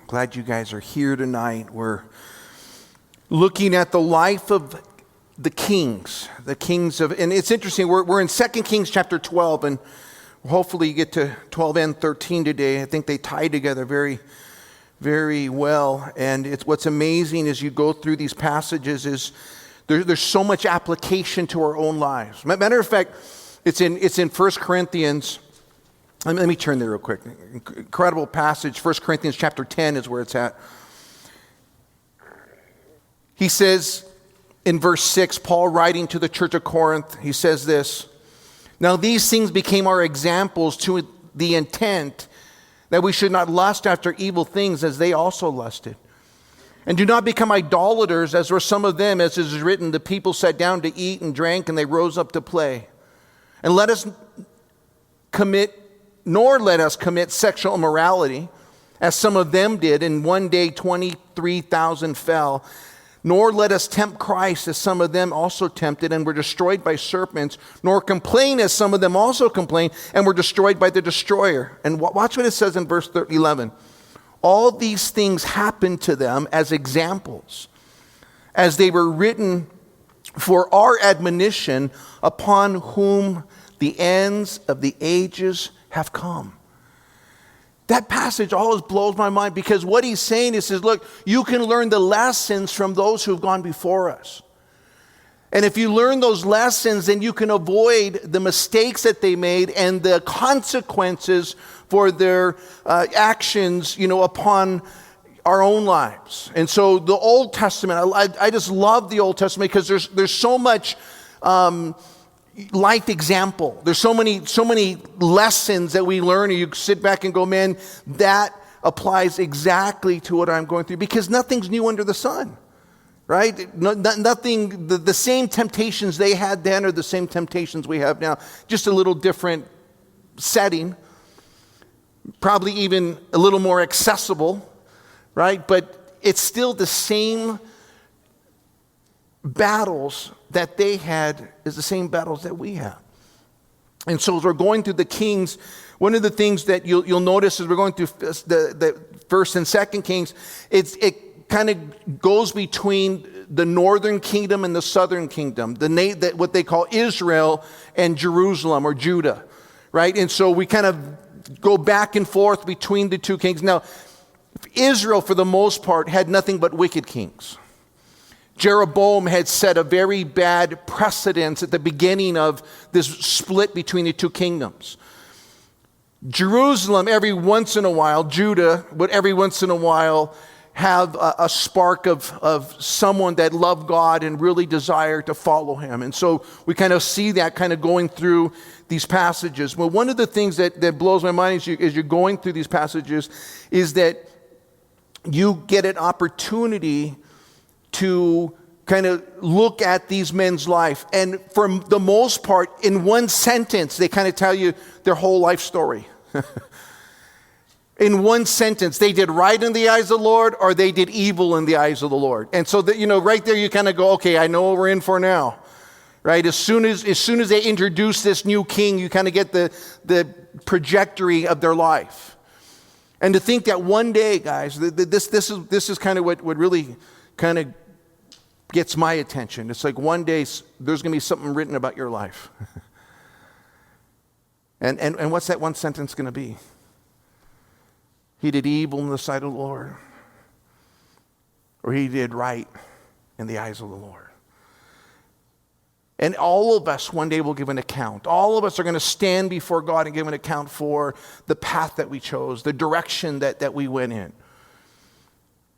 Glad you guys are here tonight. We're looking at the life of the kings of, and it's interesting, we're in 2 Kings chapter 12, and hopefully you get to 12 and 13 today. I think they tie together very, very well. And it's what's amazing as you go through these passages is there's so much application to our own lives. Matter of fact, it's in 1 Corinthians. Let me turn there real quick. Incredible passage. 1 Corinthians chapter 10 is where it's at. He says in verse 6, Paul writing to the church of Corinth, he says this, "Now these things became our examples to the intent that we should not lust after evil things as they also lusted. And do not become idolaters as were some of them, as is written, the people sat down to eat and drank and they rose up to play. And let us commit sexual immorality, as some of them did, and one day 23,000 fell. Nor let us tempt Christ, as some of them also tempted and were destroyed by serpents. Nor complain, as some of them also complained and were destroyed by the destroyer." And watch what it says in verse 11. "All these things happened to them as examples, as they were written for our admonition, upon whom the ends of the ages have come." That passage always blows my mind, because what he's saying is, look, you can learn the lessons from those who've gone before us. And if you learn those lessons, then you can avoid the mistakes that they made and the consequences for their actions, upon our own lives. And so the Old Testament, I just love the Old Testament, because there's so much life example. There's so many lessons that we learn, and you sit back and go, man, that applies exactly to what I'm going through, because nothing's new under the sun, right? Nothing, the same temptations they had then are the same temptations we have now, just a little different setting, probably even a little more accessible, right? But it's still the same battles that they had is the same battles that we have. And so as we're going through the Kings, one of the things that you'll notice as we're going through the First and Second Kings, it kind of goes between the northern kingdom and the southern kingdom, what they call Israel and Jerusalem or Judah, right? And so we kind of go back and forth between the two kings. Now, Israel, for the most part, had nothing but wicked kings. Jeroboam had set a very bad precedence at the beginning of this split between the two kingdoms. Jerusalem, every once in a while, Judah would every once in a while have a spark of someone that loved God and really desired to follow him. And so we kind of see that kind of going through these passages. Well, one of the things that blows my mind as you're going through these passages is that you get an opportunity to kind of look at these men's life. And for the most part, in one sentence, they kind of tell you their whole life story. In one sentence, they did right in the eyes of the Lord, or they did evil in the eyes of the Lord. And so that, right there, you kind of go, okay, I know what we're in for now. Right? As soon as they introduce this new king, you kind of get the trajectory of their life. And to think that one day, guys, this is kind of what really kind of gets my attention. It's like one day there's going to be something written about your life. and what's that one sentence going to be? He did evil in the sight of the Lord, or he did right in the eyes of the Lord. And all of us one day will give an account. All of us are going to stand before God and give an account for the path that we chose, the direction that we went in.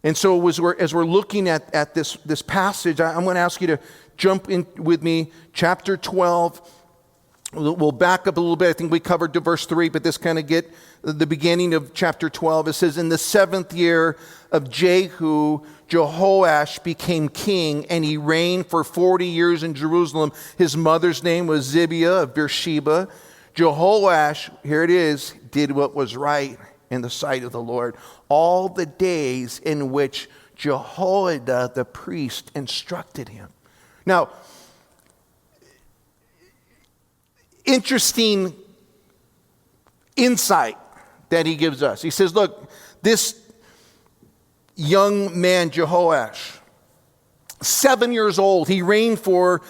And so as we're looking at this passage, I'm going to ask you to jump in with me, chapter 12. We'll back up a little bit. I think we covered to verse 3, but this kind of get the beginning of chapter 12. It says, "In the 7th year of Jehu, Jehoash became king, and he reigned for 40 years in Jerusalem. His mother's name was Zibiah of Beersheba. Jehoash," here it is, "did what was right in the sight of the Lord all the days in which Jehoiada the priest instructed him." Now, interesting insight that he gives us. He says, look, this young man, Jehoash. 7 years old. He reigned for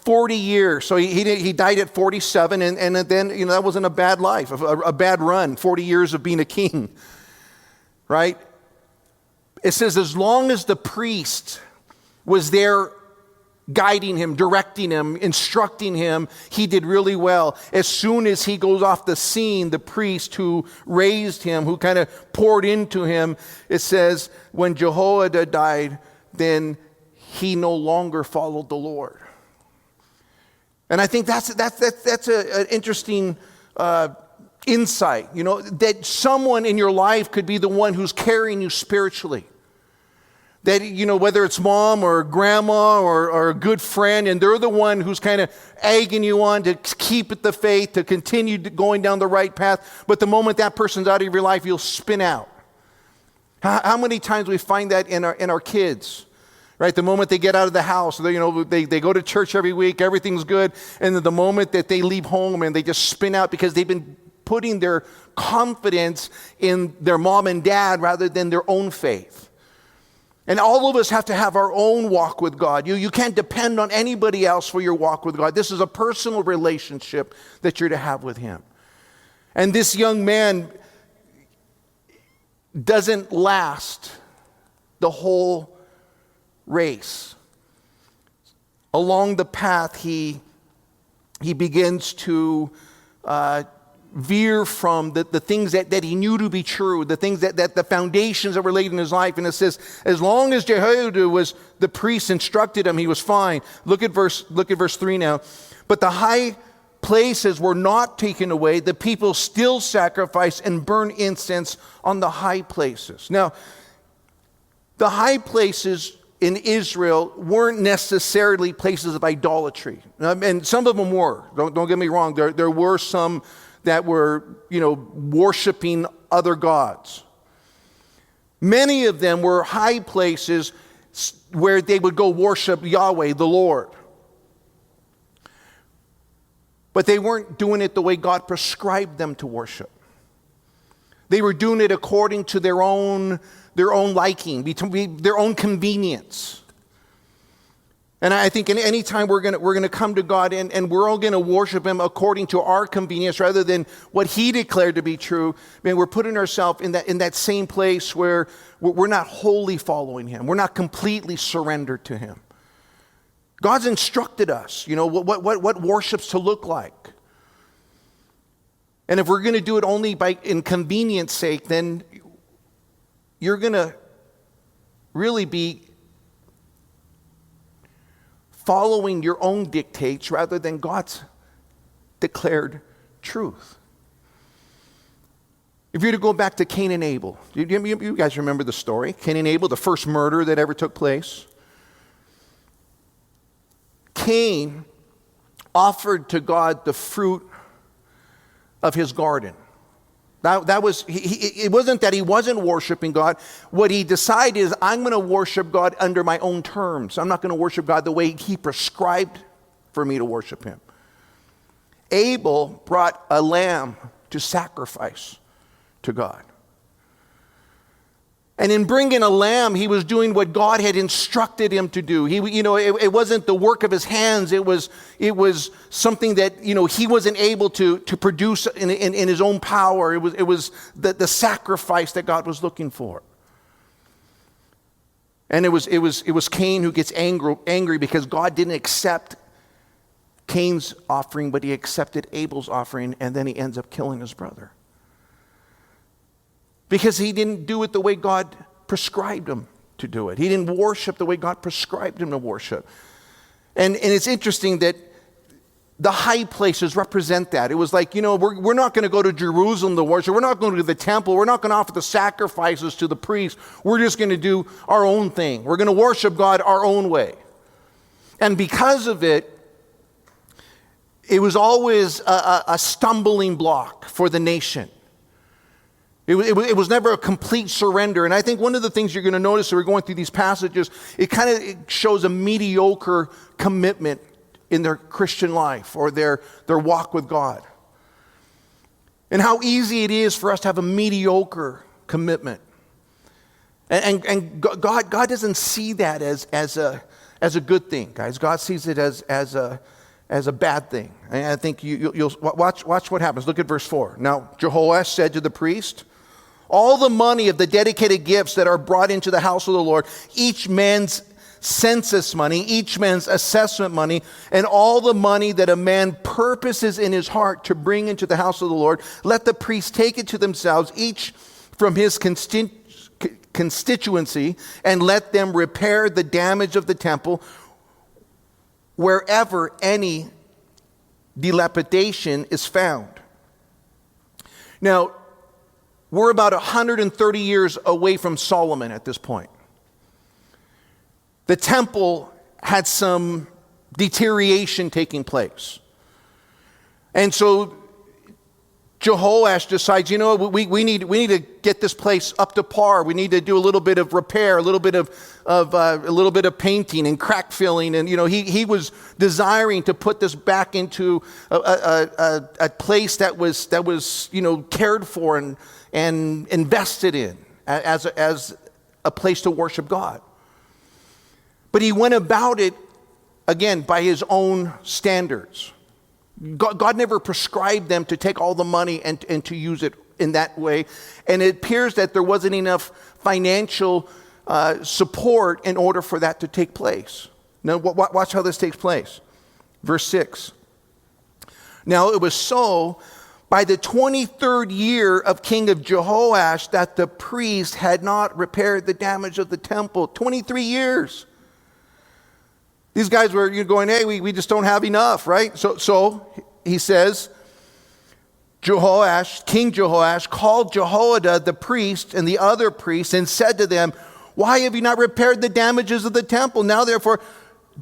40 years. So he died at 47, and then, that wasn't a bad life, a bad run, 40 years of being a king, right? It says as long as the priest was there guiding him, directing him, instructing him, he did really well. As soon as he goes off the scene, the priest who raised him, who kind of poured into him, it says when Jehoiada died, then he no longer followed the Lord. And I think that's an interesting insight, that someone in your life could be the one who's carrying you spiritually. That, whether it's mom or grandma or a good friend, and they're the one who's kind of egging you on to keep at the faith, to continue going down the right path. But the moment that person's out of your life, you'll spin out. How many times we find that in our kids? Right, the moment they get out of the house, they go to church every week, everything's good, and then the moment that they leave home and they just spin out because they've been putting their confidence in their mom and dad rather than their own faith. And all of us have to have our own walk with God. You can't depend on anybody else for your walk with God. This is a personal relationship that you're to have with Him. And this young man doesn't last the whole race. Along the path, he begins to veer from the things that he knew to be true, the things that the foundations that were laid in his life. And it says, as long as Jehoiada was the priest instructed him, he was fine. Look at verse 3 now. But the high places were not taken away. The people still sacrifice and burn incense on the high places. Now, the high places in Israel weren't necessarily places of idolatry. And some of them were. Don't get me wrong. There were some that were, worshiping other gods. Many of them were high places where they would go worship Yahweh, the Lord. But they weren't doing it the way God prescribed them to worship. They were doing it according to their own liking, their own convenience. And I think any time we're gonna come to God and we're all gonna worship Him according to our convenience rather than what He declared to be true, we're putting ourselves in that same place where we're not wholly following Him. We're not completely surrendered to Him. God's instructed us, what worship's to look like. And if we're going to do it only in convenience sake, then you're going to really be following your own dictates rather than God's declared truth. If you're to go back to Cain and Abel, you guys remember the story. Cain and Abel, the first murder that ever took place. Cain offered to God the fruit of his garden. That was, it wasn't that he wasn't worshiping God. What he decided is, I'm going to worship God under my own terms. I'm not going to worship God the way He prescribed for me to worship Him. Abel brought a lamb to sacrifice to God. And in bringing a lamb, he was doing what God had instructed him to do. It wasn't the work of his hands. It was something that, he wasn't able to produce in his own power. It was the sacrifice that God was looking for. And it was Cain who gets angry because God didn't accept Cain's offering, but He accepted Abel's offering, and then he ends up killing his brother. Because he didn't do it the way God prescribed him to do it. He didn't worship the way God prescribed him to worship. And it's interesting that the high places represent that. It was like, we're not going to go to Jerusalem to worship. We're not going to the temple. We're not going to offer the sacrifices to the priests. We're just going to do our own thing. We're going to worship God our own way. And because of it, it was always a stumbling block for the nation. It was never a complete surrender. And I think one of the things you're going to notice as we're going through these passages, it kind of shows a mediocre commitment in their Christian life or their walk with God. And how easy it is for us to have a mediocre commitment. And God doesn't see that as a good thing, guys. God sees it as a bad thing. And I think you'll watch what happens. Look at verse 4. Now Jehoash said to the priest, all the money of the dedicated gifts that are brought into the house of the Lord, each man's census money, each man's assessment money, and all the money that a man purposes in his heart to bring into the house of the Lord, let the priests take it to themselves, each from his constituency, and let them repair the damage of the temple wherever any dilapidation is found. Now, we're about 130 years away from Solomon at this point. The temple had some deterioration taking place. And so Jehoash decides, you know, we need to get this place up to par. We need to do a little bit of repair, a little bit of painting and crack filling, and you know, he was desiring to put this back into a place that was you know, cared for and invested in as a place to worship God. But he went about it again by his own standards. God never prescribed them to take all the money and to use it in that way. And it appears that there wasn't enough financial support in order for that to take place. Now, watch how this takes place. Verse 6. Now, it was so by the 23rd year of King of Jehoash that the priest had not repaired the damage of the temple. 23 years. These guys were going, hey, we just don't have enough, right? So he says, King Jehoash called Jehoiada the priest and the other priests and said to them, why have you not repaired the damages of the temple? Now therefore,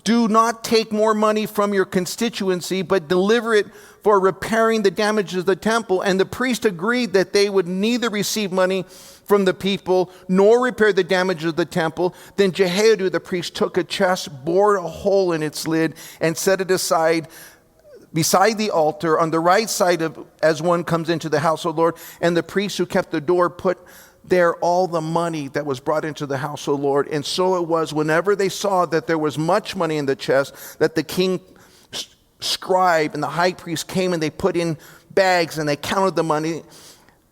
do not take more money from your constituency, but deliver it for repairing the damages of the temple. And the priest agreed that they would neither receive money from the people nor repair the damages of the temple. Then Jehoiada the priest took a chest, bored a hole in its lid, and set it aside beside the altar on the right side as one comes into the house of the Lord. And the priest who kept the door put there all the money that was brought into the house of the Lord. And so it was, whenever they saw that there was much money in the chest, that the king scribe and the high priest came and they put in bags and they counted the money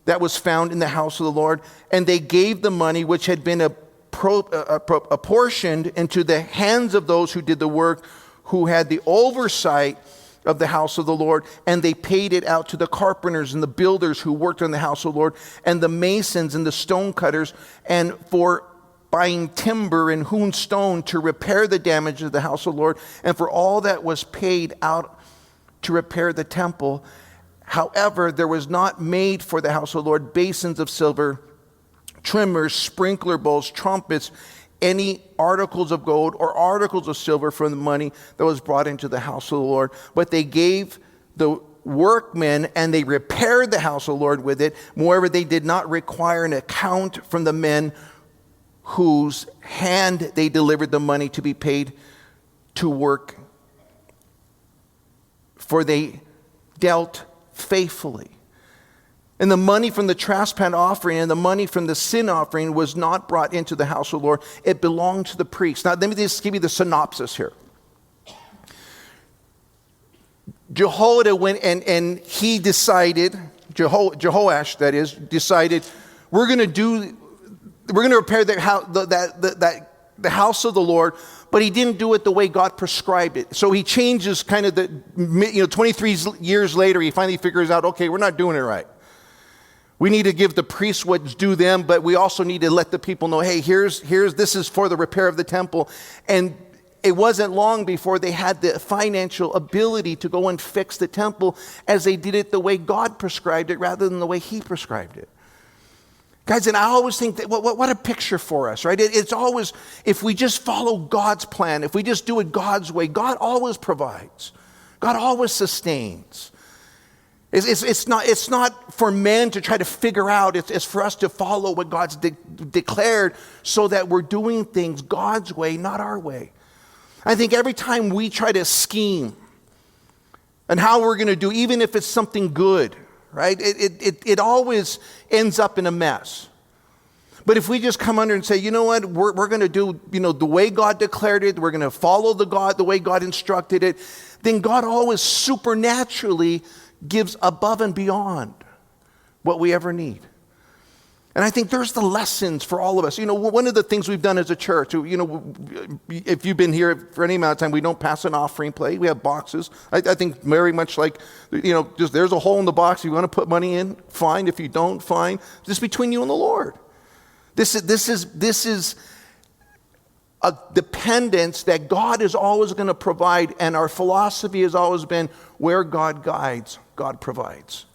that was found in the house of the Lord. And they gave the money which had been apportioned into the hands of those who did the work, who had the oversight of the house of the Lord, and they paid it out to the carpenters and the builders who worked on the house of the Lord, and the masons and the stone cutters, and for buying timber and hewn stone to repair the damage of the house of the Lord, and for all that was paid out to repair the temple. However, there was not made for the house of the Lord basins of silver, trimmers, sprinkler bowls, trumpets, any articles of gold or articles of silver from the money that was brought into the house of the Lord. But they gave the workmen and they repaired the house of the Lord with it. Moreover, they did not require an account from the men whose hand they delivered the money to be paid to work, for they dealt faithfully. And the money from the trespass offering and the money from the sin offering was not brought into the house of the Lord. It belonged to the priest. Now, let me just give you the synopsis here. Jehoiada went and he decided, Jehoash that is, decided, we're going to repair the house of the Lord, but he didn't do it the way God prescribed it. So he changes kind of 23 years later, he finally figures out, okay, we're not doing it right. We need to give the priests what's due them, but we also need to let the people know, hey, this is for the repair of the temple. And it wasn't long before they had the financial ability to go and fix the temple, as they did it the way God prescribed it rather than the way he prescribed it. Guys, and I always think that what a picture for us, right? It's always, if we just follow God's plan, if we just do it God's way, God always provides. God always sustains. It's not for men to try to figure out. It's for us to follow what God's declared, so that we're doing things God's way, not our way. I think every time we try to scheme and how we're going to do, even if it's something good, right? It always ends up in a mess. But if we just come under and say, you know what, we're going to do, the way God declared it, we're going to follow the way God instructed it, then God always supernaturally gives above and beyond what we ever need. And I think there's the lessons for all of us. One of the things we've done as a church, if you've been here for any amount of time, we don't pass an offering plate. We have boxes. I think very much like, just there's a hole in the box. If you want to put money in, fine. If you don't, fine. Just between you and the Lord. This is a dependence that God is always going to provide, and our philosophy has always been, where God guides, God provides.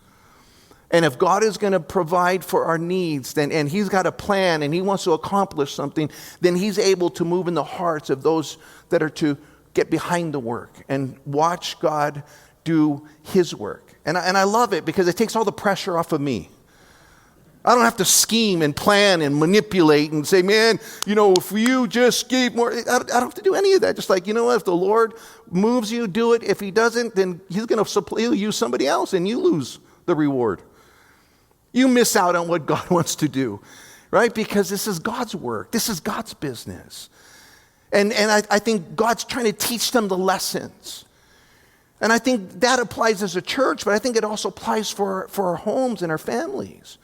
And if God is going to provide for our needs, and He's got a plan and He wants to accomplish something, then He's able to move in the hearts of those that are to get behind the work and watch God do His work. And I love it because it takes all the pressure off of me. I don't have to scheme and plan and manipulate and say, man, if you just gave more, I don't have to do any of that. Just like, if the Lord moves you, do it. If He doesn't, then He'll use somebody else and you lose the reward. You miss out on what God wants to do, right? Because this is God's work. This is God's business. And I think God's trying to teach them the lessons. And I think that applies as a church, but I think it also applies for our homes and our families.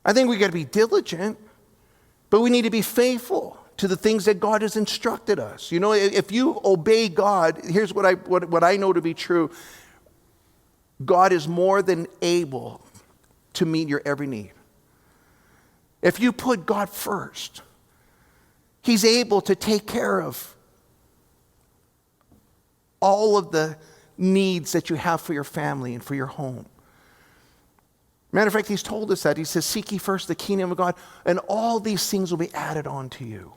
I think we got to be diligent, but we need to be faithful to the things that God has instructed us. If you obey God, here's what I know to be true. God is more than able to meet your every need. If you put God first, He's able to take care of all of the needs that you have for your family and for your home. Matter of fact, He's told us that. He says, seek ye first the kingdom of God, and all these things will be added on to you.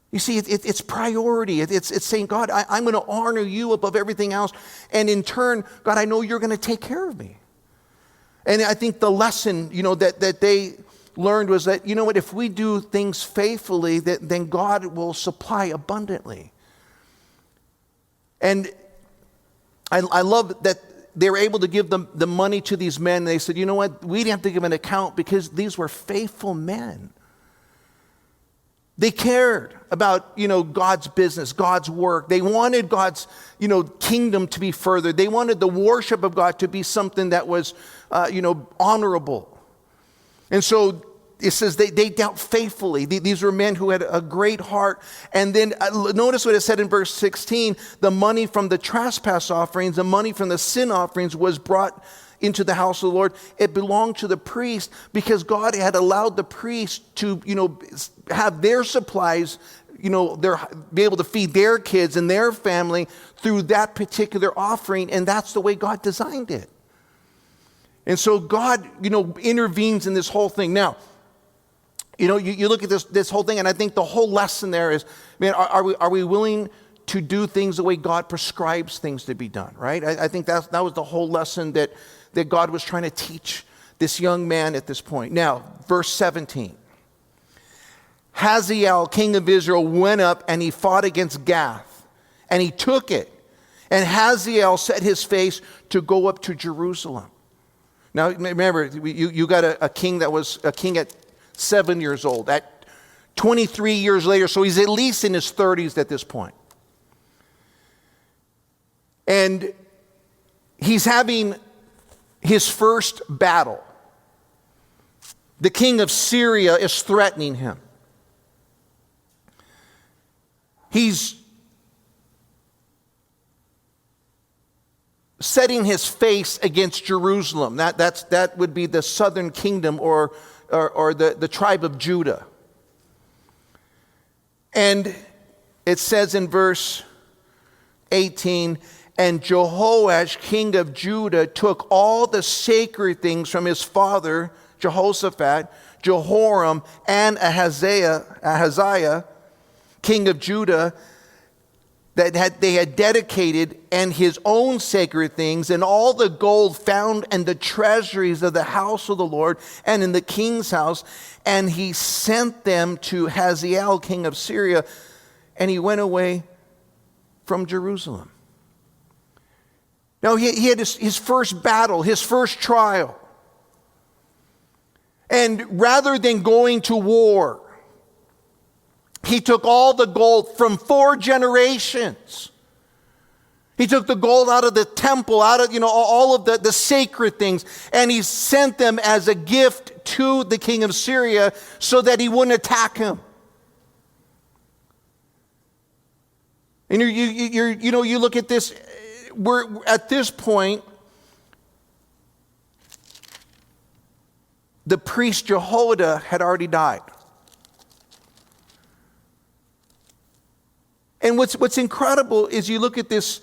You see, it's priority. It's saying, God, I'm going to honor you above everything else. And in turn, God, I know you're going to take care of me. And I think the lesson, that they learned was that, if we do things faithfully, then God will supply abundantly. And I love that they were able to give them the money to these men. They said, you know what, we didn't have to give an account because these were faithful men. They cared about, God's business, God's work. They wanted God's, kingdom to be furthered. They wanted the worship of God to be something that was, honorable. And so it says they dealt faithfully. These were men who had a great heart. And then notice what it said in verse 16. The money from the trespass offerings, the money from the sin offerings was brought into the house of the Lord. It belonged to the priest because God had allowed the priest to, have their supplies, be able to feed their kids and their family through that particular offering. And that's the way God designed it. And so God, intervenes in this whole thing. Now, you look at this whole thing, and I think the whole lesson there is, man, are we willing to do things the way God prescribes things to be done, right? I think that was the whole lesson that God was trying to teach this young man at this point. Now, verse 17. Hazael, king of Israel, went up and he fought against Gath, and he took it. And Hazael set his face to go up to Jerusalem. Now, remember, you got a king that was a king at 7 years old, at 23 years later, so he's at least in his 30s at this point. And he's having his first battle. The king of Syria is threatening him. He's setting his face against Jerusalem. That would be the southern kingdom or the tribe of Judah. And it says in verse 18, and Jehoash, king of Judah, took all the sacred things from his father, Jehoshaphat, Jehoram, and Ahaziah, king of Judah, they had dedicated, and his own sacred things, and all the gold found in the treasuries of the house of the Lord and in the king's house. And he sent them to Hazael, king of Syria, and he went away from Jerusalem. Now he had his first battle, his first trial. And rather than going to war, he took all the gold from 4 generations. He took the gold out of the temple, out of, all of the sacred things, and he sent them as a gift to the king of Syria so that he wouldn't attack him. And you look at this, we're at this point, the priest Jehoiada had already died. And what's incredible is you look at this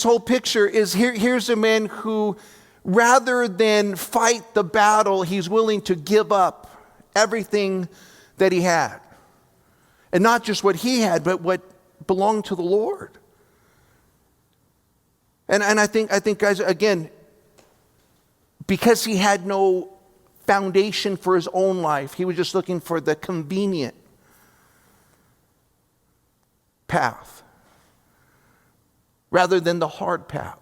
whole picture is here's a man who, rather than fight the battle, he's willing to give up everything that he had. And not just what he had, but what belonged to the Lord. And I think guys, again, because he had no foundation for his own life, he was just looking for the convenient path rather than the hard path.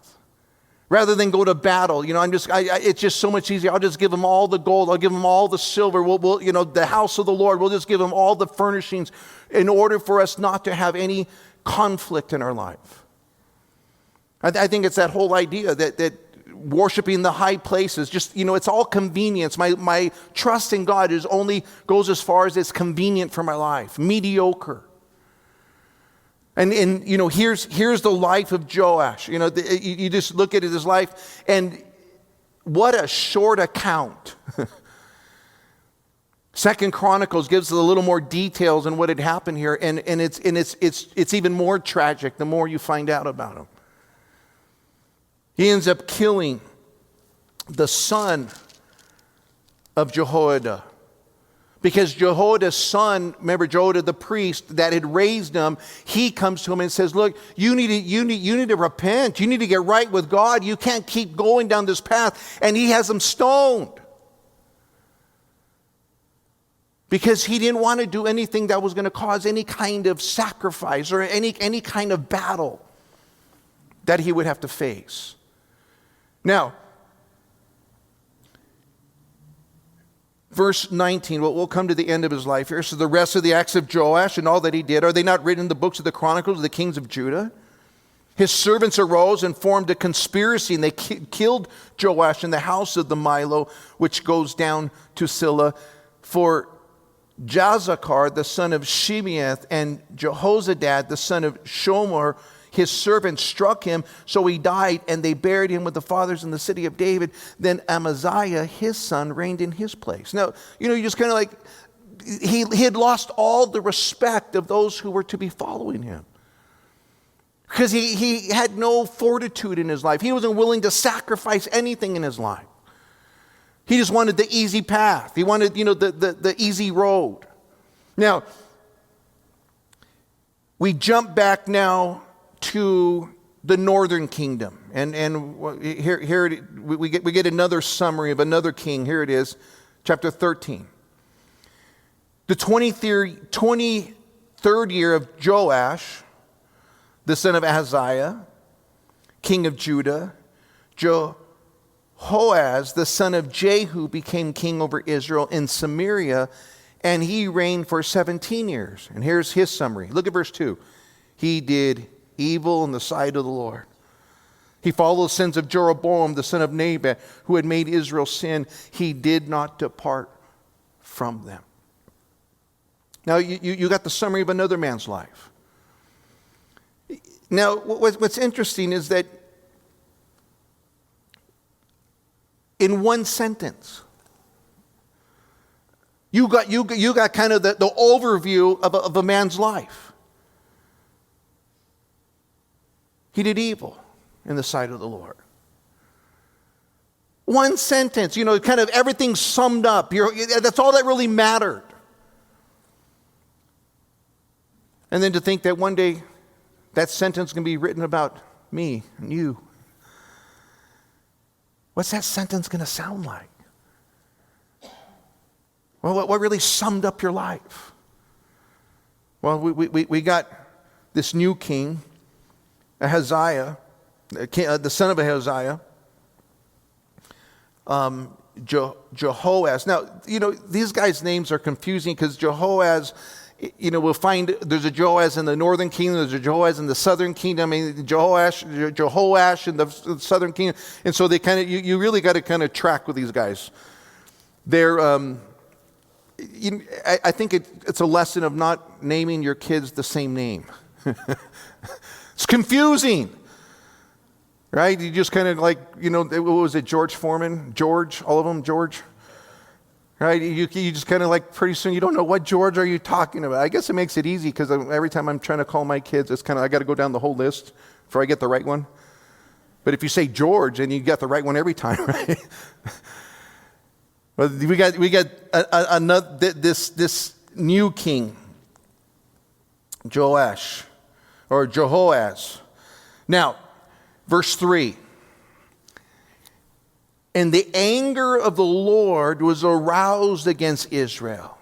Rather than go to battle, it's just so much easier. I'll just give him all the gold. I'll give him all the silver. We'll the house of the Lord. We'll just give him all the furnishings in order for us not to have any conflict in our life. I think it's that whole idea that worshiping the high places, just, it's all convenience. My trust in God goes as far as it's convenient for my life. Mediocre. And here's the life of Joash. You just look at his life, and what a short account. Second Chronicles gives a little more details on what had happened here, and it's even more tragic the more you find out about him. He ends up killing the son of Jehoiada. Because Jehoiada's son, remember Jehoiada the priest that had raised him, he comes to him and says, look, you need to repent. You need to get right with God. You can't keep going down this path. And he has him stoned. Because he didn't want to do anything that was going to cause any kind of sacrifice or any kind of battle that he would have to face. Now, verse 19, we'll come to the end of his life here. So the rest of the acts of Joash and all that he did, are they not written in the books of the Chronicles of the kings of Judah? His servants arose and formed a conspiracy, and they killed Joash in the house of the Milo, which goes down to Silla. For Jazakar, the son of Shimeath, and Jehozadad, the son of Shomer, his servant, struck him, so he died, and they buried him with the fathers in the city of David. Then Amaziah, his son, reigned in his place. Now, you just kind of like, he had lost all the respect of those who were to be following him. Because he had no fortitude in his life. He wasn't willing to sacrifice anything in his life. He just wanted the easy path. He wanted, the easy road. Now, we jump back now to the northern kingdom. And here we get another summary of another king. Here it is, chapter 13. The 23rd year of Joash, the son of Ahaziah, king of Judah, Jehoaz, the son of Jehu, became king over Israel in Samaria, and he reigned for 17 years. And here's his summary. Look at verse 2. He did evil in the sight of the Lord. He followed the sins of Jeroboam, the son of Nebat, who had made Israel sin. He did not depart from them. Now, you got the summary of another man's life. Now, what's interesting is that in one sentence, you got kind of the overview of a man's life. He did evil in the sight of the Lord. One sentence, kind of everything summed up. That's all that really mattered. And then to think that one day that sentence can be written about me and you. What's that sentence going to sound like? Well, what really summed up your life? Well, we got this new king, Ahaziah, the son of Ahaziah. Jehoaz. Now, these guys' names are confusing because Jehoaz, we'll find there's a Jehoaz in the northern kingdom, there's a Jehoaz in the southern kingdom, Jehoash in the southern kingdom. And so they kind of, you really got to kind of track with these guys. They're, I think it's a lesson of not naming your kids the same name. It's confusing. Right? You just kind of like, what was it, George Foreman? George, all of them, George? Right? You just kind of like pretty soon you don't know what George are you talking about. I guess it makes it easy because every time I'm trying to call my kids, it's kind of, I got to go down the whole list before I get the right one. But if you say George, then you get the right one every time, right? But we got another this new king, Joash or Jehoaz. Now, verse 3. And the anger of the Lord was aroused against Israel.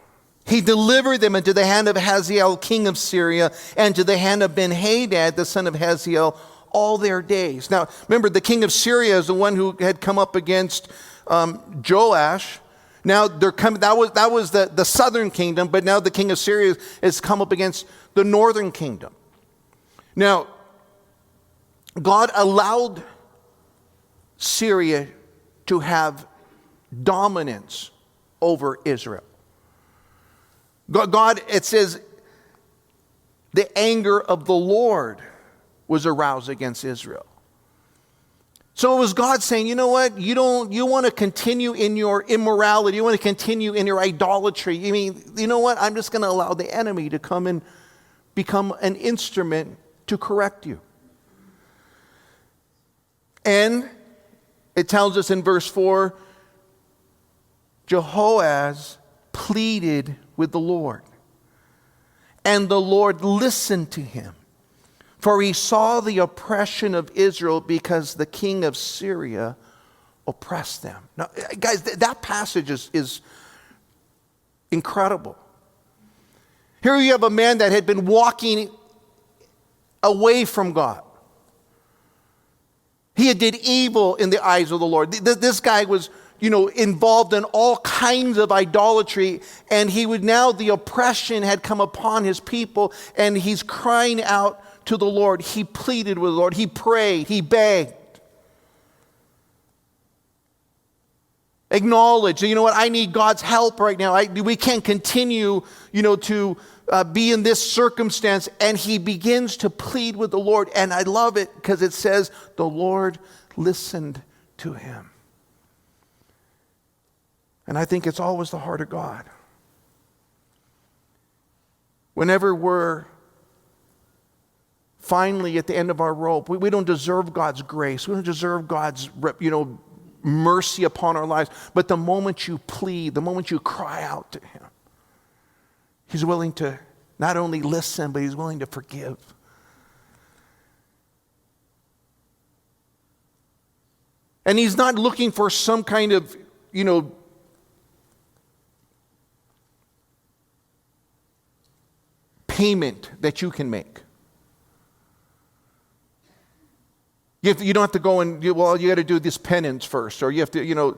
He delivered them into the hand of Hazael, king of Syria, and to the hand of Ben-Hadad, the son of Hazael, all their days. Now, remember, the king of Syria is the one who had come up against Joash. Now, that was the southern kingdom, but now the king of Syria has come up against the northern kingdom. Now, God allowed Syria to have dominance over Israel. God, it says, the anger of the Lord was aroused against Israel. So it was God saying, you know what, you want to continue in your immorality, you want to continue in your idolatry. You mean, you know what, I'm just going to allow the enemy to come and become an instrument to correct you. And it tells us in verse 4, Jehoaz pleaded with the Lord, and the Lord listened to him. For he saw the oppression of Israel because the king of Syria oppressed them. Now, guys, that passage is incredible. Here you have a man that had been walking away from God. He did evil in the eyes of the Lord. This guy was, involved in all kinds of idolatry, and the oppression had come upon his people, and he's crying out to the Lord. He pleaded with the Lord. He prayed. He begged. Acknowledge, you know what, I need God's help right now. We can't continue, to be in this circumstance. And he begins to plead with the Lord. And I love it because it says the Lord listened to him. And I think it's always the heart of God. Whenever we're finally at the end of our rope, we don't deserve God's grace. We don't deserve God's, mercy upon our lives. But the moment you plead, the moment you cry out to him, he's willing to not only listen, but he's willing to forgive. And he's not looking for some kind of, payment that you can make. You don't have to go and, you got to do this penance first, or you have to,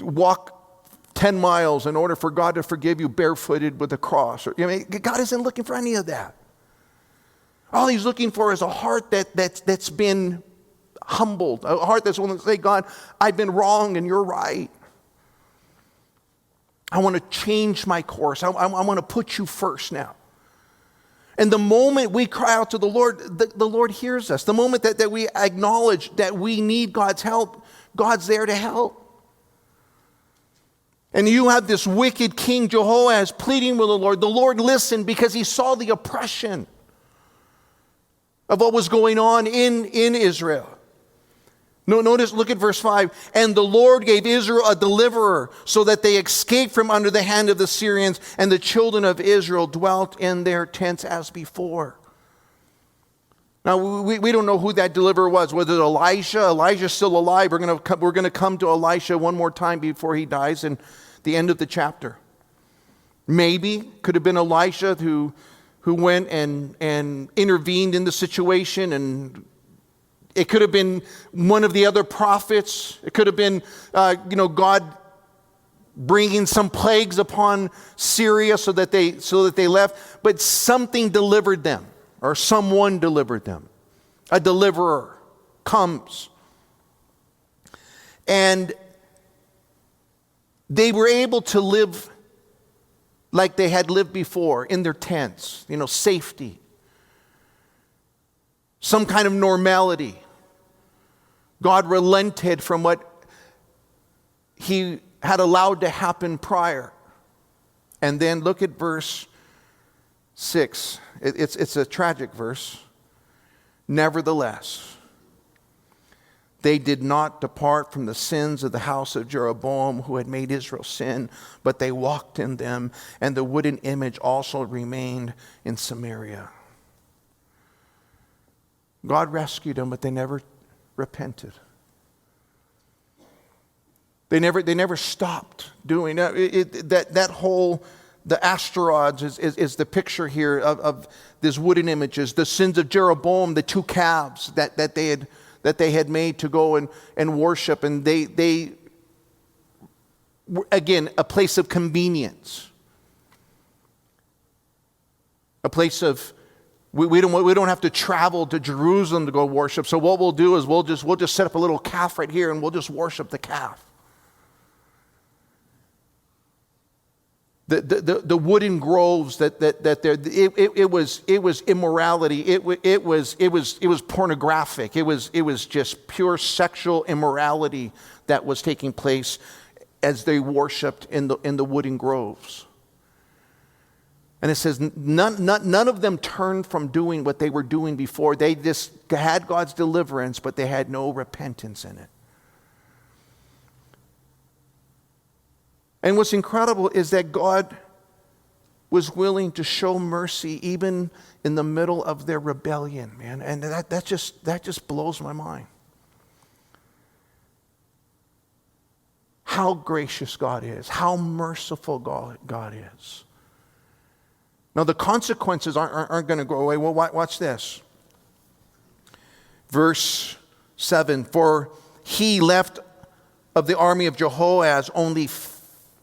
walk 10 miles in order for God to forgive you barefooted with a cross. God isn't looking for any of that. All he's looking for is a heart that's been humbled, a heart that's willing to say, God, I've been wrong and you're right. I want to change my course. I want to put you first now. And the moment we cry out to the Lord, the Lord hears us. The moment that we acknowledge that we need God's help, God's there to help. And you have this wicked king, Jehoaz, pleading with the Lord. The Lord listened because he saw the oppression of what was going on in Israel. Notice, look at verse 5. And the Lord gave Israel a deliverer so that they escaped from under the hand of the Syrians, and the children of Israel dwelt in their tents as before. Now, we don't know who that deliverer was. Was it Elisha? Elijah's still alive. We're going to come to Elisha one more time before he dies in the end of the chapter. Maybe could have been Elisha who went and intervened in the situation and It could have been one of the other prophets. It could have been, God bringing some plagues upon Syria so that they left. But something delivered them, or someone delivered them. A deliverer comes. And they were able to live like they had lived before, in their tents, safety. Some kind of normality. God relented from what he had allowed to happen prior. And then look at verse 6. It's a tragic verse. Nevertheless, they did not depart from the sins of the house of Jeroboam, who had made Israel sin, but they walked in them, and the wooden image also remained in Samaria. God rescued them, but they never repented. They never stopped doing that. That whole, the asteroids is the picture here of these wooden images. The sins of Jeroboam, the two calves that they had made to go and worship, and they were, again, a place of convenience, a place of we don't have to travel to Jerusalem to go worship. So what we'll do is we'll just set up a little calf right here, and we'll just worship the calf. The wooden groves that it was immorality. It was pornographic. It was just pure sexual immorality that was taking place as they worshipped in the wooden groves. And it says none of them turned from doing what they were doing before. They just had God's deliverance, but they had no repentance in it. And what's incredible is that God was willing to show mercy even in the middle of their rebellion, man. And that just blows my mind. How gracious God is, how merciful God is. Now the consequences aren't going to go away. Well, watch this. Verse 7, for he left of the army of Jehoaz only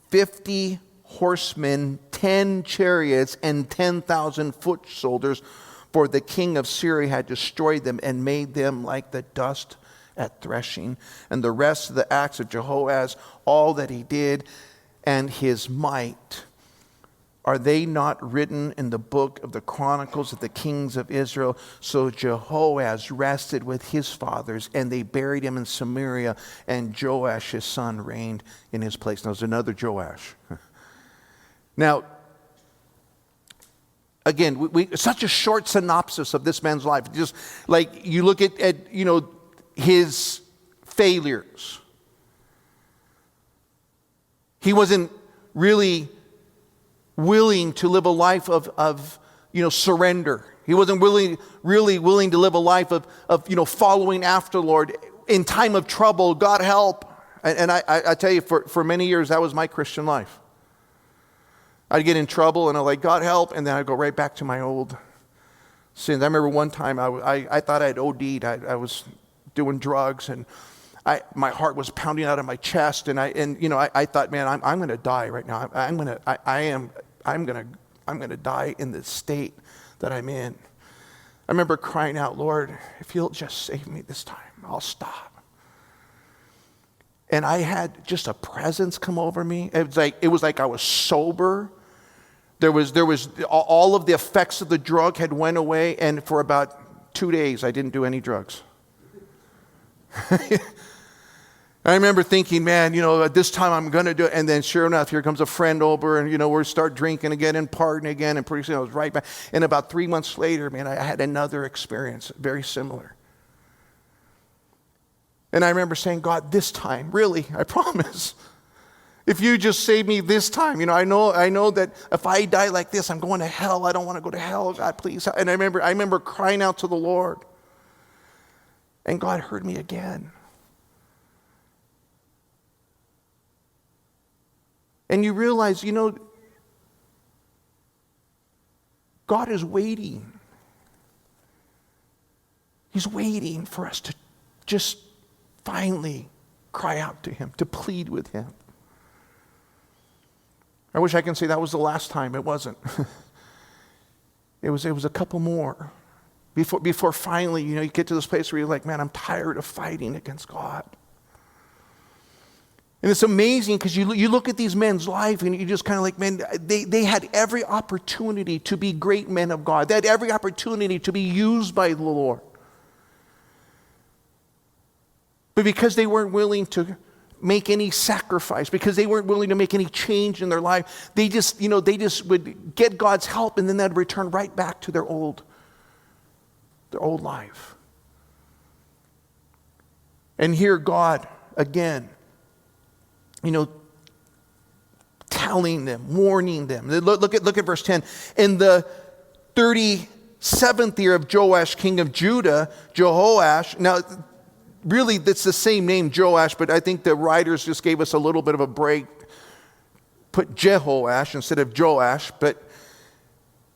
50 horsemen, 10 chariots, and 10,000 foot soldiers, for the king of Syria had destroyed them and made them like the dust at threshing. And the rest of the acts of Jehoaz, all that he did, and his might, are they not written in the book of the Chronicles of the kings of Israel? So Jehoaz rested with his fathers, and they buried him in Samaria, and Joash his son reigned in his place. Now there's another Joash. Now, again, such a short synopsis of this man's life. Just like you look at his failures. He wasn't really willing to live a life of surrender. He wasn't really willing to live a life of following after the Lord. In time of trouble, God help. And I tell you, for many years, that was my Christian life. I'd get in trouble and I'm like, God help, and then I'd go right back to my old sins. I remember one time I thought I had OD'd. I was doing drugs, and my heart was pounding out of my chest, and I thought, man, I'm going to die right now. I'm going to die in the state that I'm in. I remember crying out, Lord, if you'll just save me this time, I'll stop. And I had just a presence come over me. It was like I was sober. There was all of the effects of the drug had went away, and for about 2 days I didn't do any drugs. I remember thinking, man, this time I'm going to do it. And then sure enough, here comes a friend over, and, we start drinking again and partying again. And pretty soon I was right back. And about 3 months later, man, I had another experience, very similar. And I remember saying, God, this time, really, I promise. If you just save me this time, I know that if I die like this, I'm going to hell. I don't want to go to hell, God, please. And I remember crying out to the Lord. And God heard me again. And you realize, God is waiting. He's waiting for us to just finally cry out to him, to plead with him. I wish I can say that was the last time. It wasn't. It was a couple more. Before finally, you get to this place where you're like, man, I'm tired of fighting against God. And it's amazing because you look at these men's life and you just kind of like, man, they had every opportunity to be great men of God. They had every opportunity to be used by the Lord. But because they weren't willing to make any sacrifice, because they weren't willing to make any change in their life, they just would get God's help and then they'd return right back to their old life. And here God, again, telling them, warning them. Look at verse 10. In the 37th year of Joash, king of Judah, Jehoash, now really it's the same name, Joash, but I think the writers just gave us a little bit of a break, put Jehoash instead of Joash, but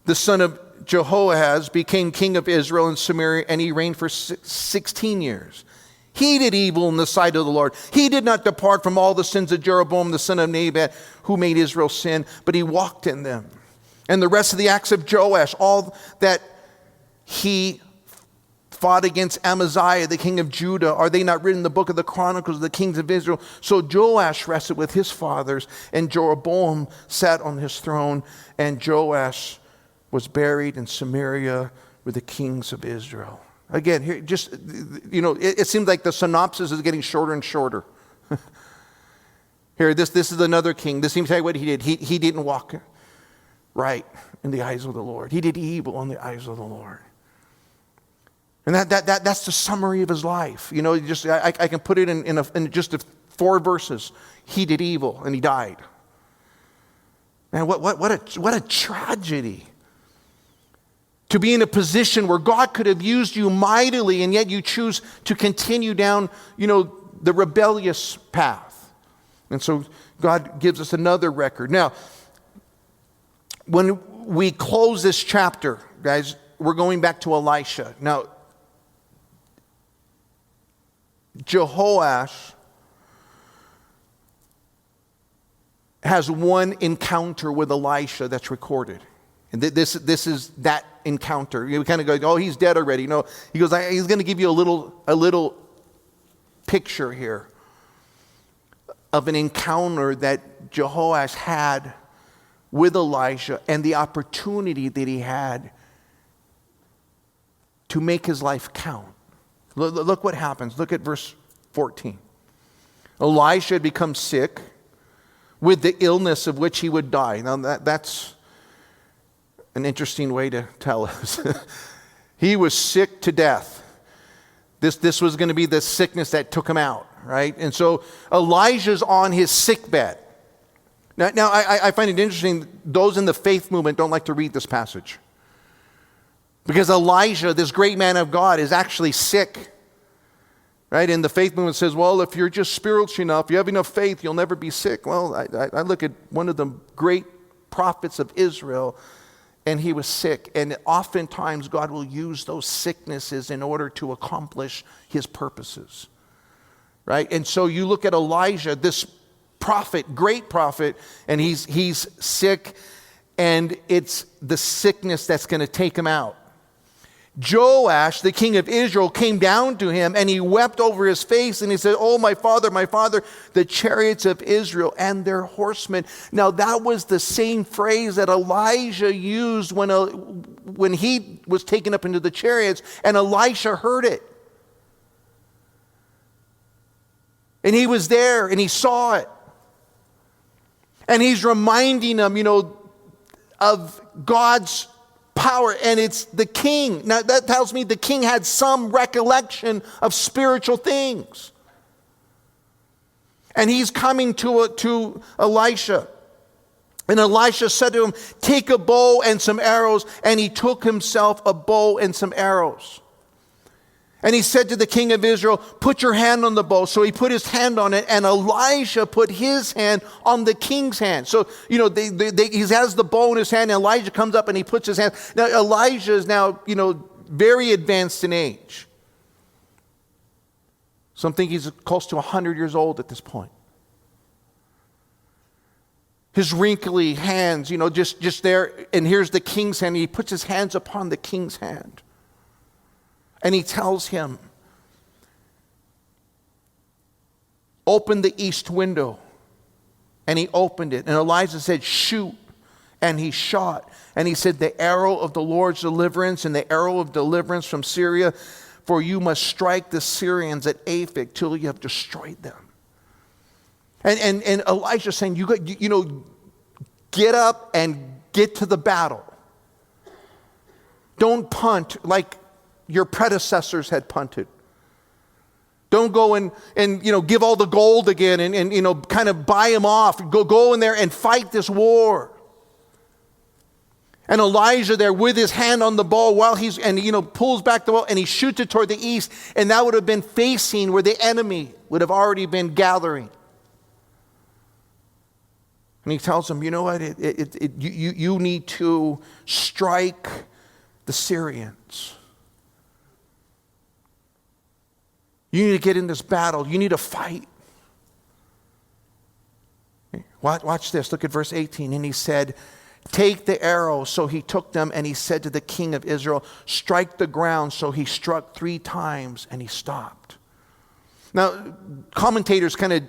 the son of Jehoahaz became king of Israel and Samaria, and he reigned for 16 years. He did evil in the sight of the Lord. He did not depart from all the sins of Jeroboam, the son of Nebat, who made Israel sin, but he walked in them. And the rest of the acts of Joash, all that he fought against Amaziah, the king of Judah, are they not written in the book of the Chronicles of the kings of Israel? So Joash rested with his fathers, and Jeroboam sat on his throne, and Joash was buried in Samaria with the kings of Israel. Again, here, just, it seems like the synopsis is getting shorter and shorter. Here, this is another king. This seems like what he did. He didn't walk right in the eyes of the Lord. He did evil in the eyes of the Lord. And that's the summary of his life. I can put it in just 4 verses. He did evil and he died. Man, what a tragedy. To be in a position where God could have used you mightily, and yet you choose to continue down, the rebellious path. And so God gives us another record. Now, when we close this chapter, guys, we're going back to Elisha. Now, Jehoash has one encounter with Elisha that's recorded. And this is that encounter. You kind of go, oh, he's dead already. No, he goes, he's going to give you a little picture here of an encounter that Jehoash had with Elisha and the opportunity that he had to make his life count. Look what happens. Look at verse 14. Elisha had become sick with the illness of which he would die. Now that's an interesting way to tell us. He was sick to death. This was going to be the sickness that took him out, right? And so Elijah's on his sick bed. Now I find it interesting, those in the faith movement don't like to read this passage. Because Elijah, this great man of God, is actually sick. Right? And the faith movement says, well, if you're just spiritual enough, you have enough faith, you'll never be sick. Well, I look at one of the great prophets of Israel, and he was sick. And oftentimes God will use those sicknesses in order to accomplish his purposes. Right? And so you look at Elijah, this prophet, great prophet, and he's sick, and it's the sickness that's going to take him out. Joash, the king of Israel, came down to him and he wept over his face and he said, oh, my father, the chariots of Israel and their horsemen. Now that was the same phrase that Elijah used when he was taken up into the chariots, and Elisha heard it. And he was there and he saw it. And he's reminding them, of God's power, and it's the king. Now that tells me the king had some recollection of spiritual things. And he's coming to Elisha. And Elisha said to him, take a bow and some arrows. And he took himself a bow and some arrows. And he said to the king of Israel, put your hand on the bow. So he put his hand on it, and Elisha put his hand on the king's hand. So, he has the bow in his hand, and Elijah comes up and he puts his hand. Now, Elijah is now, very advanced in age. Some think he's close to 100 years old at this point. His wrinkly hands, just there. And here's the king's hand. He puts his hands upon the king's hand. And he tells him, open the east window. And he opened it. And Elijah said, shoot. And he shot. And he said, the arrow of the Lord's deliverance and the arrow of deliverance from Syria, for you must strike the Syrians at Aphek till you have destroyed them. And Elijah's saying, get up and get to the battle. Don't punt like your predecessors had punted. Don't go and give all the gold again and kind of buy him off. Go in there and fight this war. And Elijah there with his hand on the bow while pulls back the bow and he shoots it toward the east. And that would have been facing where the enemy would have already been gathering. And he tells him, you know what, you need to strike the Syrians. You need to get in this battle. You need to fight. Watch this. Look at verse 18. And he said, take the arrow. So he took them and he said to the king of Israel, strike the ground. So he struck 3 times and he stopped. Now, commentators kind of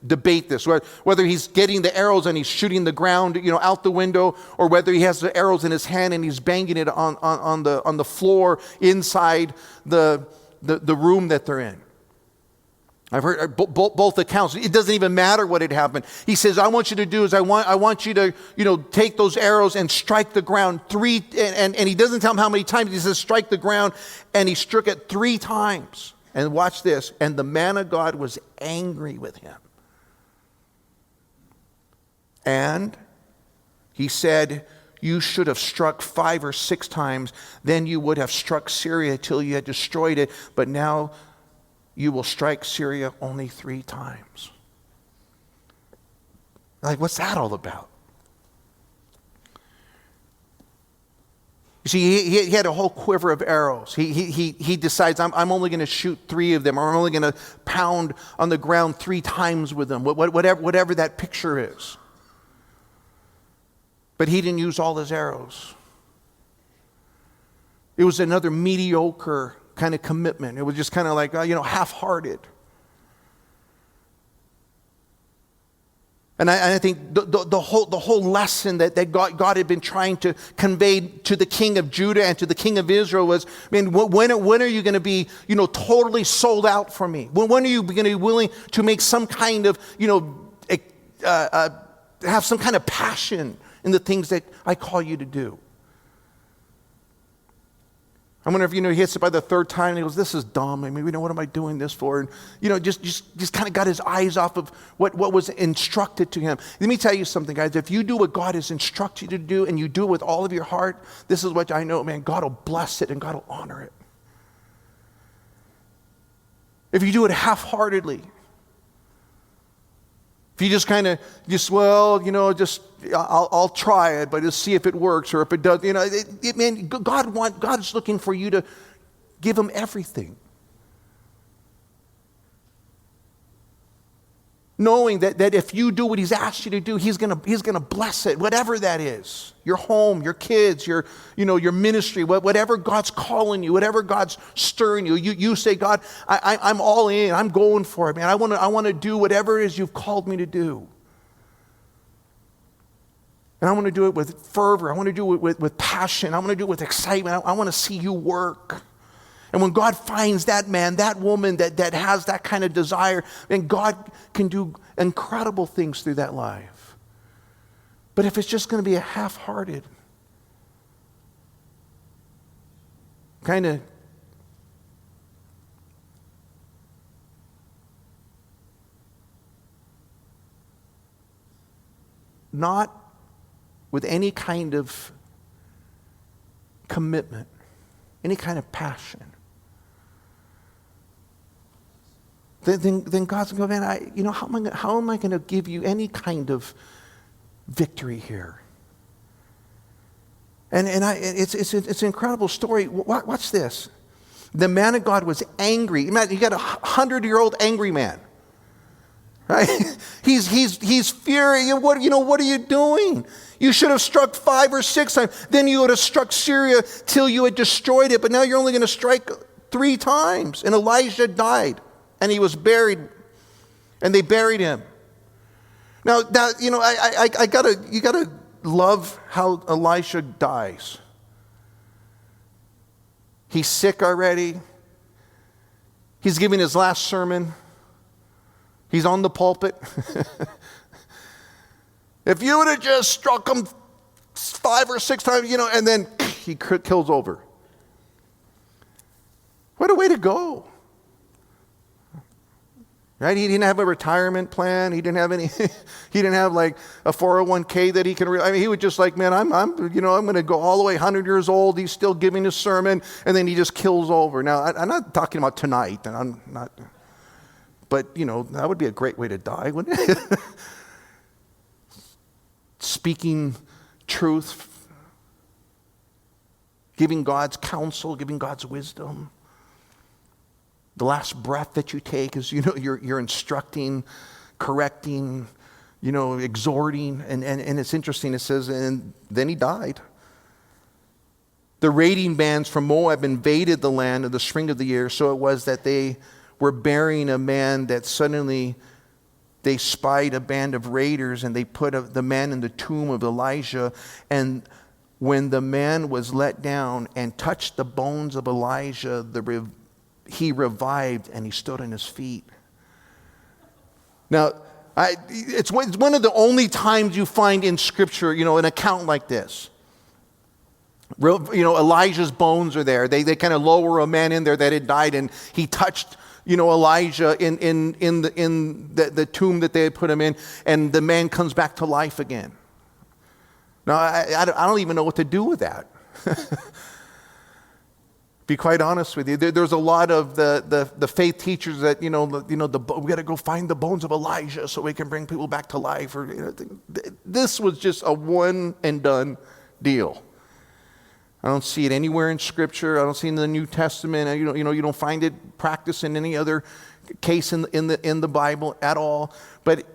debate this, whether he's getting the arrows and he's shooting the ground, out the window, or whether he has the arrows in his hand and he's banging it on the floor inside the room that they're in. I've heard both accounts. It doesn't even matter what had happened. He says, I want you to do is I want you to, take those arrows and strike the ground 3, and he doesn't tell him how many times. He says, strike the ground, and he struck it 3 times. And watch this. And the man of God was angry with him. And he said, you should have struck 5 or 6 times. Then you would have struck Syria till you had destroyed it. But now you will strike Syria only 3 times. Like, what's that all about? You see, he had a whole quiver of arrows. He decides, I'm only going to shoot 3 of them, or I'm only going to pound on the ground 3 times with them, whatever that picture is. But he didn't use all his arrows. It was another mediocre kind of commitment. It was just kind of like, half-hearted. And I think the whole lesson that God had been trying to convey to the king of Judah and to the king of Israel was, when are you going to be, totally sold out for me? When are you going to be willing to make some kind of, have some kind of passion in the things that I call you to do? I wonder if, he hits it by the 3rd time and he goes, this is dumb. What am I doing this for? And, just kind of got his eyes off of what was instructed to him. Let me tell you something, guys. If you do what God has instructed you to do and you do it with all of your heart, this is what I know, man, God will bless it and God will honor it. If you do it half-heartedly, if you just kind of, I'll try it, but just see if it works, or if it does, God is looking for you to give him everything. Knowing that if you do what he's asked you to do, he's gonna bless it, whatever that is. Your home, your kids, your ministry, whatever God's calling you, whatever God's stirring you. You say, God, I'm all in. I'm going for it, man. I want to do whatever it is you've called me to do. And I want to do it with fervor. I want to do it with passion. I want to do it with excitement. I want to see you work. And when God finds that man, that woman that has that kind of desire, then God can do incredible things through that life. But if it's just going to be a half-hearted kind of not with any kind of commitment, any kind of passion, then God's going to go, man, how am I going to give you any kind of victory here? And it's an incredible story. Watch this. The man of God was angry. Imagine, you got a 100-year-old angry man. Right? He's furious. What are you doing? You should have struck 5 or 6 times. Then you would have struck Syria till you had destroyed it. But now you're only going to strike 3 times. And Elijah died. And he was buried. And they buried him. Now you gotta love how Elisha dies. He's sick already. He's giving his last sermon. He's on the pulpit. If you would have just struck him 5 or 6 times, and then he kills over. What a way to go. Right? He didn't have a retirement plan. He didn't have any. He didn't have like a 401k that he can. He was just like, man, I'm going to go all the way 100 years old. He's still giving his sermon, and then he just kills over. Now, I'm not talking about tonight, and I'm not. But that would be a great way to die, wouldn't it? Speaking truth, giving God's counsel, giving God's wisdom. The last breath that you take is, you're instructing, correcting, exhorting. And it's interesting, it says, and then he died. The raiding bands from Moab invaded the land in the spring of the year. So it was that they were burying a man that suddenly they spied a band of raiders and they put the man in the tomb of Elijah. And when the man was let down and touched the bones of Elijah, he revived and he stood on his feet. Now, it's one of the only times you find in Scripture, an account like this. Elijah's bones are there. They kind of lower a man in there that had died, and he touched, Elijah in the tomb that they had put him in, and the man comes back to life again. Now, I don't even know what to do with that. Be quite honest with you, there's a lot of the faith teachers that we got to go find the bones of Elijah so we can bring people back to life. This was just a one and done deal. I don't see it anywhere in Scripture. I don't see it in the New Testament. You don't find it practiced in any other case in the Bible at all. But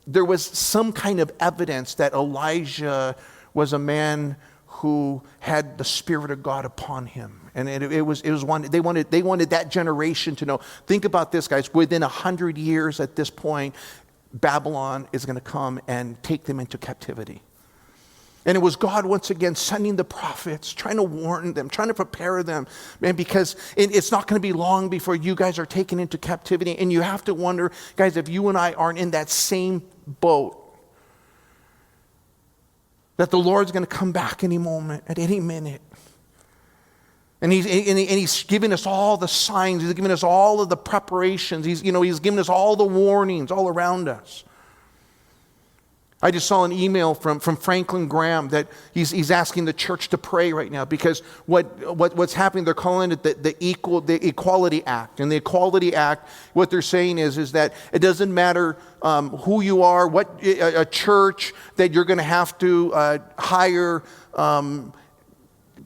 there was some kind of evidence that Elijah was a man who had the Spirit of God upon him. And it was one, they wanted that generation to know. Think about this, guys. Within 100 years at this point, Babylon is going to come and take them into captivity. And it was God once again sending the prophets, trying to warn them, trying to prepare them. Man, because it's not going to be long before you guys are taken into captivity. And you have to wonder, guys, if you and I aren't in that same boat, that the Lord's going to come back any moment, at any minute. And he's giving us all the signs. He's giving us all of the preparations. He's giving us all the warnings all around us. I just saw an email from Franklin Graham that he's asking the church to pray right now, because what's happening, they're calling it the Equality Act. And the Equality Act, what they're saying is that it doesn't matter who you are, what a church, that you're going to have to hire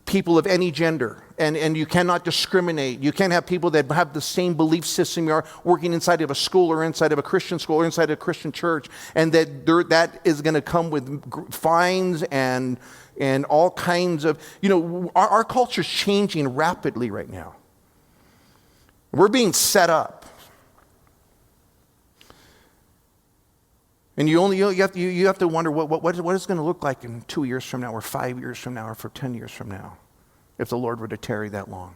people of any gender. And you cannot discriminate. You can't have people that have the same belief system you are working inside of a school or inside of a Christian school or inside of a Christian church. And that is going to come with fines and all kinds of, our culture is changing rapidly right now. We're being set up. And you have to wonder what it's going to look like in 2 years from now, or 5 years from now, or for 10 years from now, if the Lord were to tarry that long.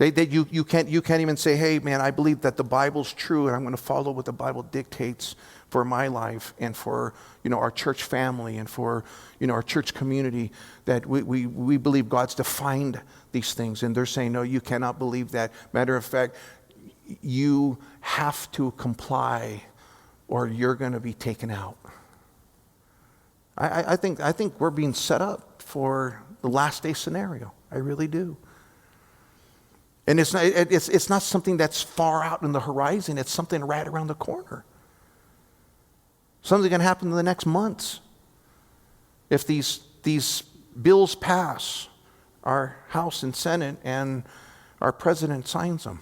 You can't even say, hey, man, I believe that the Bible's true, and I'm going to follow what the Bible dictates for my life and for our church family and for our church community, that we believe God's defined these things. And they're saying, no, you cannot believe that. Matter of fact, you have to comply or you're going to be taken out. I think we're being set up for the last day scenario. I really do. And it's not something that's far out in the horizon. It's something right around the corner. Something's going to happen in the next months. If these bills pass, our House and Senate and our president signs them.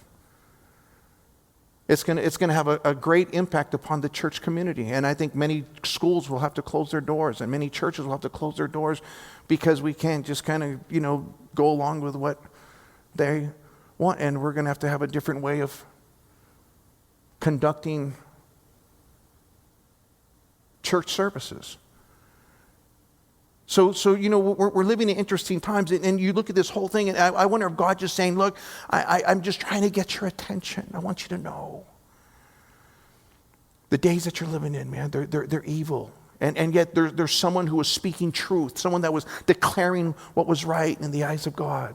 It's going to have a great impact upon the church community. And I think many schools will have to close their doors, and many churches will have to close their doors, because we can't just kind of, go along with what they want. And we're going to have a different way of conducting church services. So we're living in interesting times, and you look at this whole thing, and I wonder if God's just saying, look, I'm just trying to get your attention. I want you to know the days that you're living in, man, they're evil. And yet there's someone who was speaking truth, someone that was declaring what was right in the eyes of God.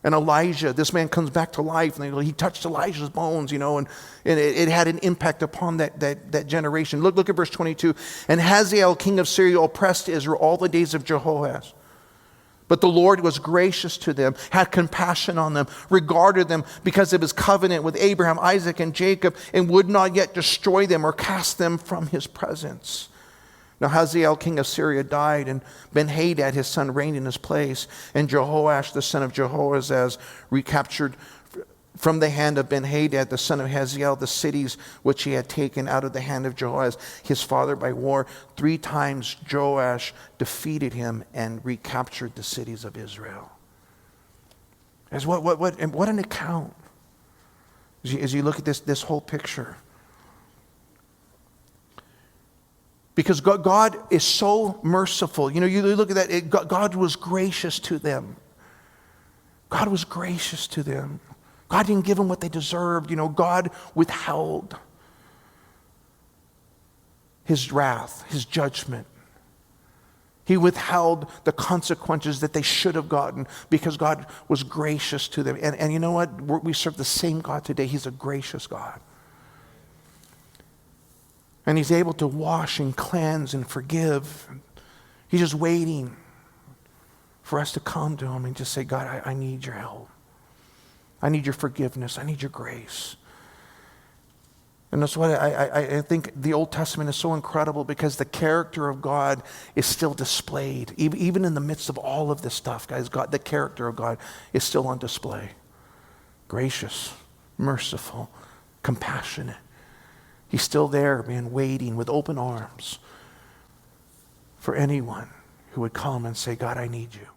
And Elijah, this man comes back to life, and he touched Elijah's bones, and it had an impact upon that generation. Look at verse 22. And Hazael, king of Syria, oppressed Israel all the days of Jehoahaz. But the Lord was gracious to them, had compassion on them, regarded them because of his covenant with Abraham, Isaac, and Jacob, and would not yet destroy them or cast them from his presence. Now Hazael, king of Syria, died, and Ben-Hadad, his son, reigned in his place. And Jehoash, the son of Jehoahaz, recaptured from the hand of Ben-Hadad, the son of Hazael, the cities which he had taken out of the hand of Jehoahaz, his father, by war. 3 times Joash defeated him and recaptured the cities of Israel. As what an account. As you look at this whole picture. Because God is so merciful. You look at that, God was gracious to them. God was gracious to them. God didn't give them what they deserved. God withheld his wrath, his judgment. He withheld the consequences that they should have gotten because God was gracious to them. And you know what? We serve the same God today. He's a gracious God. And he's able to wash and cleanse and forgive. He's just waiting for us to come to him and just say, God, I need your help. I need your forgiveness. I need your grace. And that's why I think the Old Testament is so incredible, because the character of God is still displayed. Even in the midst of all of this stuff, guys, the character of God is still on display. Gracious, merciful, compassionate. He's still there, man, waiting with open arms for anyone who would come and say, God, I need you.